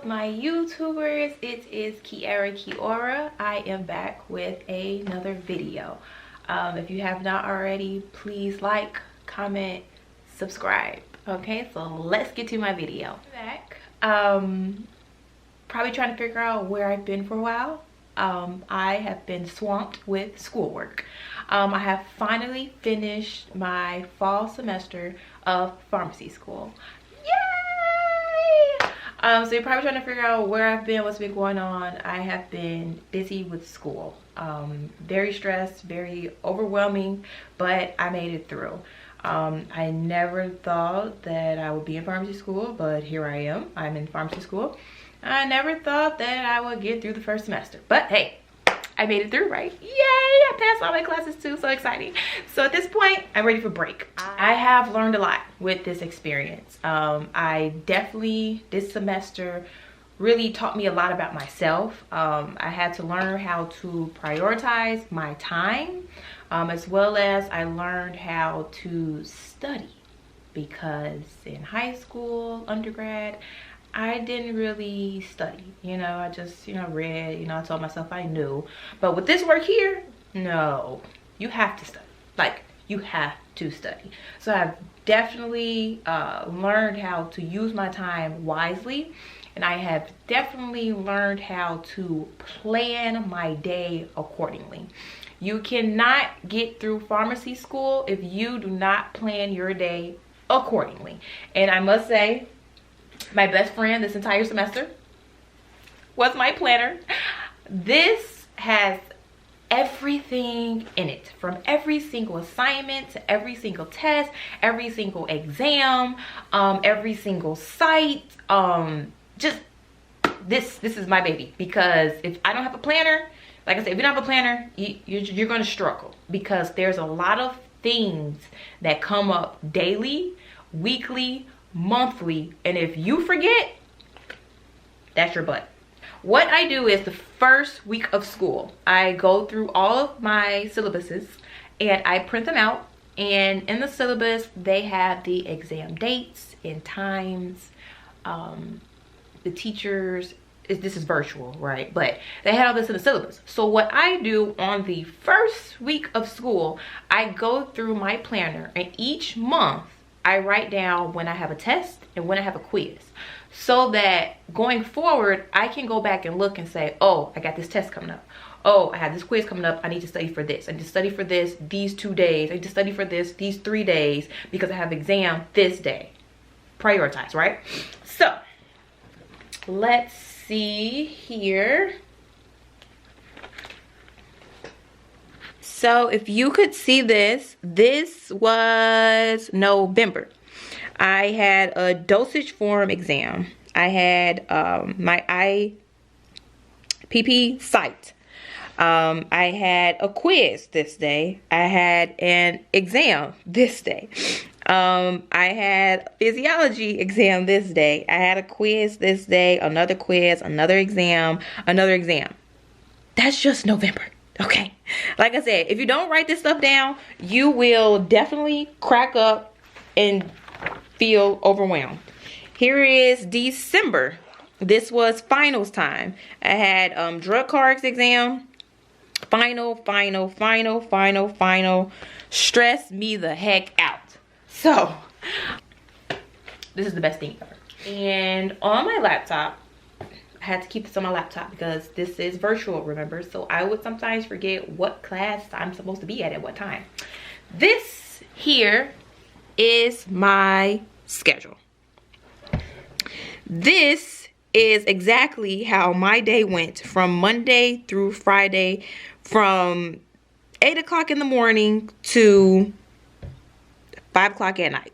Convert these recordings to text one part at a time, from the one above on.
up, my YouTubers? It is KiaraKiora. I am back with another video. If you have not already, please like, comment, subscribe. Okay, so let's get to my video. Back. Probably trying to figure out where I've been for a while. I have been swamped with schoolwork. I have finally finished my fall semester of pharmacy school. Yay! So you're probably trying to figure out where I've been, what's been going on. I have been busy with school. Very stressed, very overwhelming, but I made it through. I never thought that I would be in pharmacy school, but here I am. I'm in pharmacy school. I never thought that I would get through the first semester, but hey, I made it through, right? Yay! I passed all my classes too, so exciting. So at this point, I'm ready for break. I have learned a lot with this experience. I definitely, this semester, really taught me a lot about myself. I had to learn how to prioritize my time, as well as I learned how to study, because in high school, undergrad, I didn't really study, I just, read, I told myself I knew. But with this work here, no, you have to study. Like, you have to study. So I've definitely learned how to use my time wisely. And I have definitely learned how to plan my day accordingly. You cannot get through pharmacy school if you do not plan your day accordingly. And I must say, my best friend this entire semester was my planner. This has everything in it, from every single assignment to every single test, every single exam, every single site. Just this is my baby, because if I don't have a planner, like I said, if you don't have a planner, you're going to struggle, because there's a lot of things that come up daily, weekly, monthly, and if you forget, that's your butt. What I do is the first week of school, I go through all of my syllabuses and I print them out, and in the syllabus they have the exam dates and times, the teachers, this is virtual, right? But they had all this in the syllabus. So what I do on the first week of school, I go through my planner, and each month I write down when I have a test and when I have a quiz, so that going forward, I can go back and look and say, oh, I got this test coming up. Oh, I have this quiz coming up. I need to study for this. I need to study for this these 2 days. I need to study for this these 3 days, because I have exam this day. Prioritize, right? So let's see here. So if you could see this was November. I had a dosage form exam. I had my IPP site. I had a quiz this day. I had an exam this day. I had physiology exam this day. I had a quiz this day, another quiz, another exam, another exam. That's just November. Okay, like I said, if you don't write this stuff down, you will definitely crack up and feel overwhelmed. Here is December. This was finals time. I had drug cards exam. Final. Stress me the heck out. So this is the best thing ever. And on my laptop, I had to keep this on my laptop because this is virtual, remember? So I would sometimes forget what class I'm supposed to be at what time. This here is my schedule. This is exactly how my day went from Monday through Friday, from 8 o'clock in the morning to 5 o'clock at night.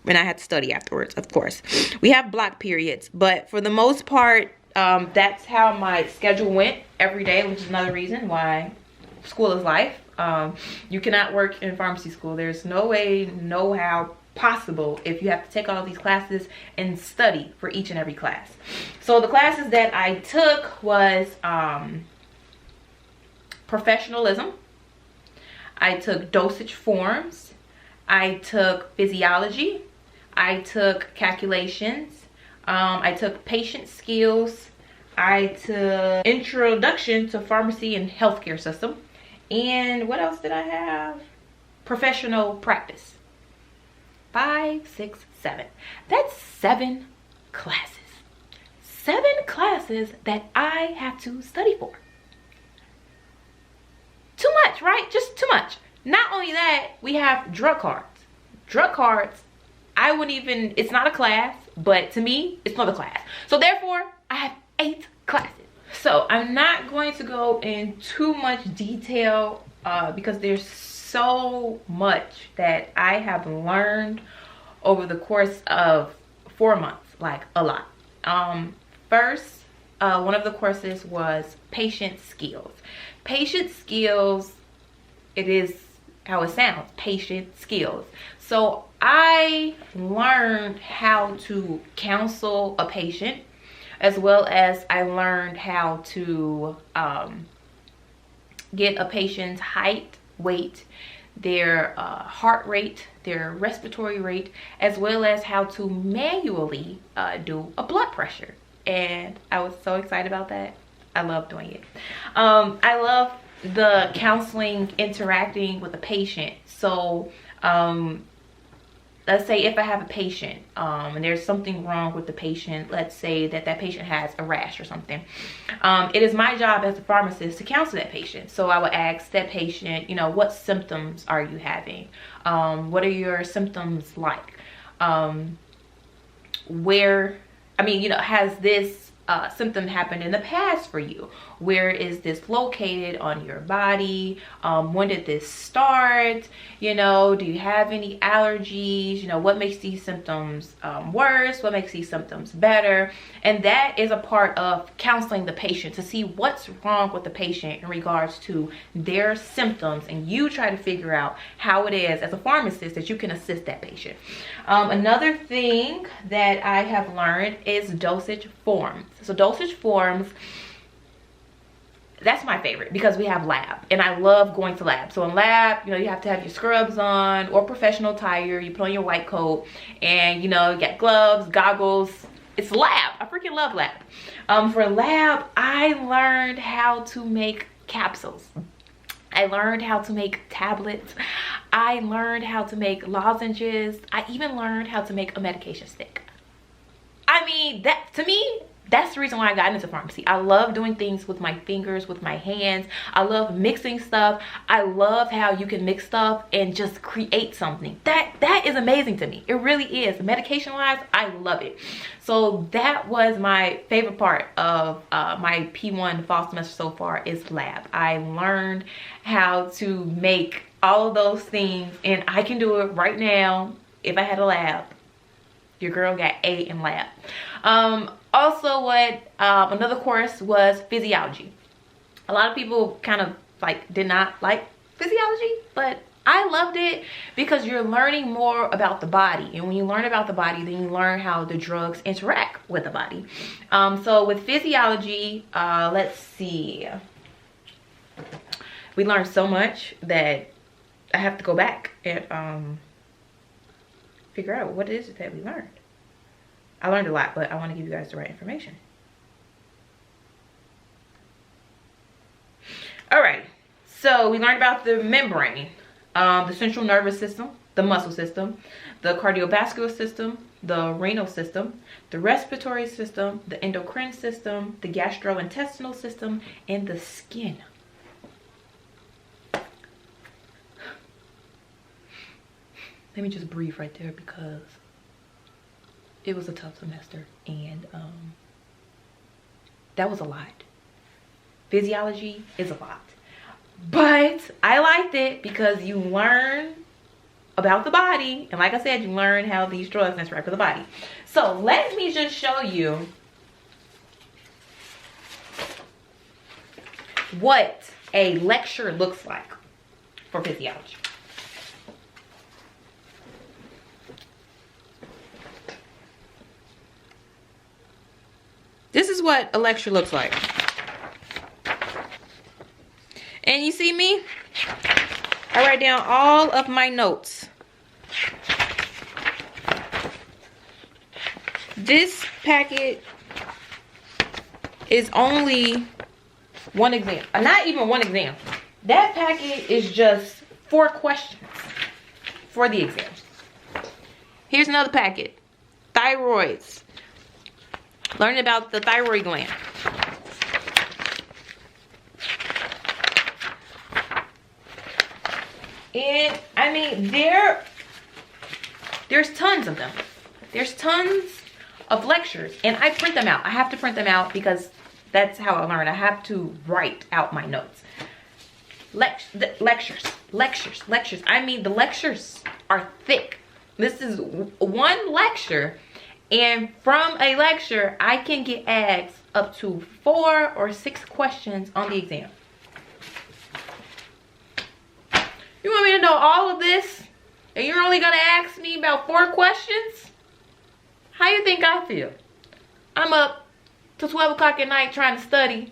And I had to study afterwards, of course. We have block periods, but for the most part, that's how my schedule went every day, which is another reason why school is life. You cannot work in pharmacy school. There's no way, no how possible if you have to take all these classes and study for each and every class. So the classes that I took was professionalism. I took dosage forms. I took physiology. I took calculations. I took patient skills. I took introduction to pharmacy and healthcare system. And what else did I have? Professional practice. 5, 6, 7. That's 7 classes. 7 classes that I have to study for. Too much, right? Just too much. Not only that, we have drug cards. Drug cards, I wouldn't even, it's not a class, but to me, it's not a class. So therefore, I have 8 classes. So I'm not going to go in too much detail because there's so much that I have learned over the course of 4 months, like a lot. First, one of the courses was patient skills. Patient skills, it is how it sounds, patient skills. So I learned how to counsel a patient, as well as I learned how to get a patient's height, weight, their heart rate, their respiratory rate, as well as how to manually do a blood pressure. And I was so excited about that. I love doing it. I love the counseling, interacting with a patient. So let's say if I have a patient and there's something wrong with the patient, let's say that that patient has a rash or something. It is my job as a pharmacist to counsel that patient. So I would ask that patient, you know, what symptoms are you having? What are your symptoms like? Has this symptom happened in the past for you? Where is this located on your body? When did this start? You know, do you have any allergies? You know, what makes these symptoms worse? What makes these symptoms better? And that is a part of counseling the patient, to see what's wrong with the patient in regards to their symptoms, and you try to figure out how it is as a pharmacist that you can assist that patient. Another thing that I have learned is dosage forms. So dosage forms, that's my favorite because we have lab, and I love going to lab. So in lab, you know, you have to have your scrubs on or professional attire. You put on your white coat, and you know, you got gloves, goggles. It's lab. I freaking love lab. For lab, I learned how to make capsules. I learned how to make tablets. I learned how to make lozenges. I even learned how to make a medication stick. I mean, that to me, that's the reason why I got into pharmacy. I love doing things with my fingers, with my hands. I love mixing stuff. I love how you can mix stuff and just create something. That is amazing to me. It really is. Medication wise, I love it. So that was my favorite part of my P1 fall semester so far, is lab. I learned how to make all of those things, and I can do it right now if I had a lab. Your girl got A in lab. Also, another course was physiology. A lot of people kind of did not like physiology, but I loved it because you're learning more about the body. And when you learn about the body, then you learn how the drugs interact with the body. So with physiology, let's see. We learned so much that I have to go back and figure out what it is that we learned. I learned a lot, but I want to give you guys the right information. All right, so we learned about the membrane, the central nervous system, the muscle system, the cardiovascular system, the renal system, the respiratory system, the endocrine system, the gastrointestinal system, and the skin. Let me just breathe right there because it was a tough semester, and that was a lot. Physiology is a lot, but I liked it because you learn about the body, and like I said, you learn how these drugs interact with the body. So let me just show you what a lecture looks like for physiology. This is what a lecture looks like. And you see me? I write down all of my notes. This This packet is only one exam. Not even one exam. That packet is just 4 questions for the exam. Here's another packet. Thyroids. Learning about the thyroid gland. And I mean, there's tons of them. There's tons of lectures, and I print them out. I have to print them out because that's how I learn. I have to write out my notes. Lectures. I mean, the lectures are thick. This is one lecture, and from a lecture, I can get asked up to 4 or 6 questions on the exam. You want me to know all of this, and you're only gonna ask me about 4 questions? How you think I feel? I'm up till 12 o'clock at night trying to study.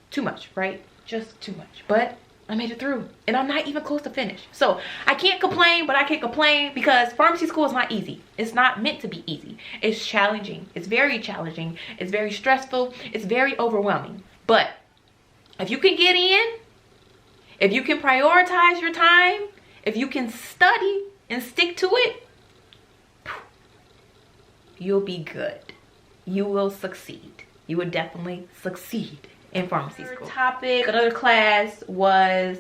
Too much, right? Just too much. But I made it through, and I'm not even close to finish. So I can't complain, but I can't complain because pharmacy school is not easy. It's not meant to be easy. It's challenging. It's very challenging. It's very stressful. It's very overwhelming. But if you can get in, if you can prioritize your time, if you can study and stick to it, you'll be good. You will succeed. You will definitely succeed in pharmacy school. Another class was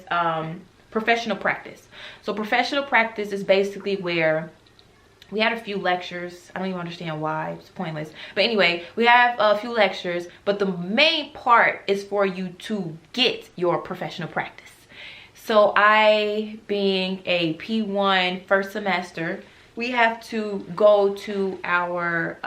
professional practice. So professional practice is basically where we had a few lectures. I don't even understand why, it's pointless. But anyway, we have a few lectures, but the main part is for you to get your professional practice. So I, being a P1 first semester, we have to go to our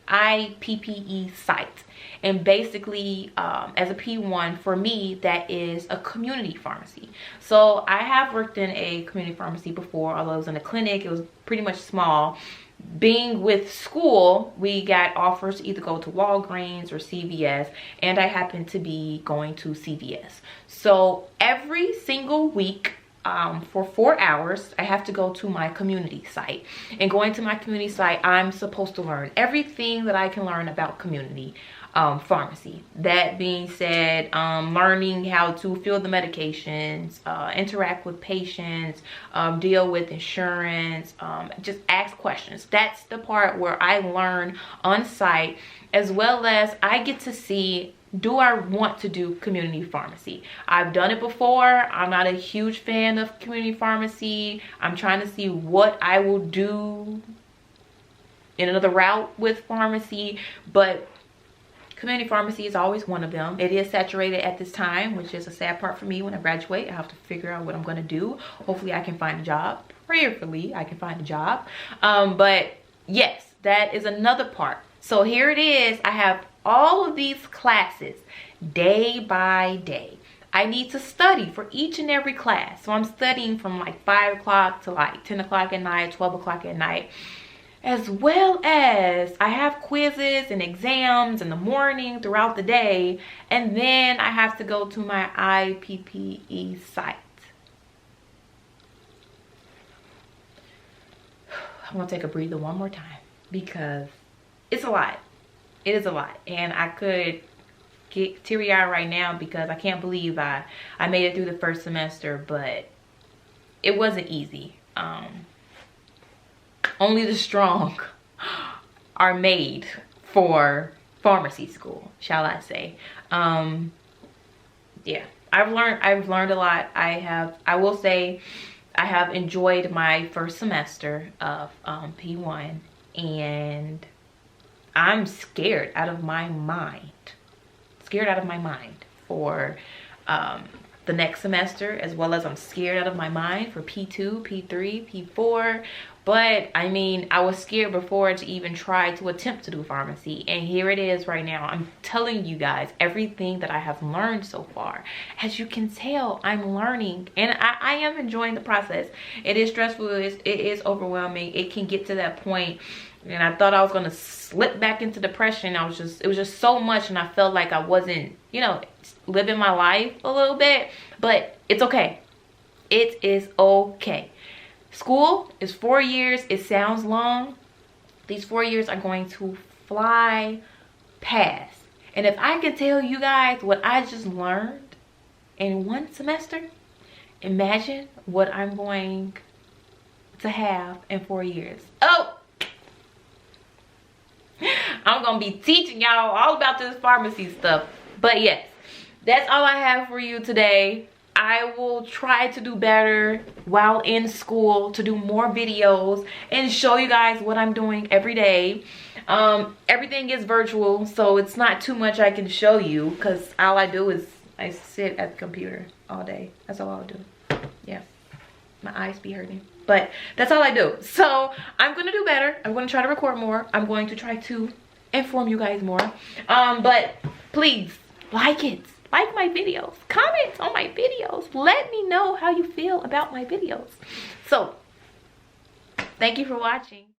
IPPE site. And basically, as a P1, for me, that is a community pharmacy. So I have worked in a community pharmacy before, although it was in a clinic. It was pretty much small. Being with school, we got offers to either go to Walgreens or CVS, and I happened to be going to CVS. So every single week, for 4 hours, I have to go to my community site. And going to my community site, I'm supposed to learn everything that I can learn about community pharmacy. That being said, learning how to fill the medications, interact with patients, deal with insurance, just ask questions. That's the part where I learn on site, as well as I get to see, do I want to do community pharmacy? I've done it before. I'm not a huge fan of community pharmacy. I'm trying to see what I will do in another route with pharmacy, but community pharmacy is always one of them. It is saturated at this time, which is a sad part for me. When I graduate, I have to figure out what I'm going to do. Hopefully I can find a job. Prayerfully, I can find a job. But yes, that is another part. So here it is. I have all of these classes day by day. I need to study for each and every class. So I'm studying from like 5 o'clock to like 10 o'clock at night, 12 o'clock at night. As well as I have quizzes and exams in the morning throughout the day. And then I have to go to my IPPE site. I'm going to take a breather one more time because it's a lot. It is a lot. And I could get teary-eyed right now because I can't believe I made it through the first semester, but it wasn't easy. Only the strong are made for pharmacy school, shall I say. Yeah, I've learned a lot. I will say I have enjoyed my first semester of P1, and I'm scared out of my mind. Scared out of my mind for the next semester, as well as I'm scared out of my mind for P2, P3, P4. But I mean, I was scared before to even try to attempt to do pharmacy, and here it is right now. I'm telling you guys everything that I have learned so far. As you can tell, I'm learning, and I am enjoying the process. It is stressful, it is overwhelming. It can get to that point, and I thought I was gonna slip back into depression. It was just so much, and I felt like I wasn't, you know, living my life a little bit. But it's okay. It is okay. School is 4 years. It sounds long. These 4 years are going to fly past. And if I could tell you guys what I just learned in 1 semester, imagine what I'm going to have in 4 years. Oh, I'm gonna be teaching y'all all about this pharmacy stuff. But yes, that's all I have for you today. I will try to do better while in school, to do more videos and show you guys what I'm doing every day. Everything is virtual, so it's not too much I can show you, because all I do is I sit at the computer all day. That's all I'll do. Yeah, my eyes be hurting, but that's all I do. So I'm gonna do better. I'm gonna try to record more. I'm going to try to inform you guys more. But please like it. Like my videos, comment on my videos. Let me know how you feel about my videos. So, thank you for watching.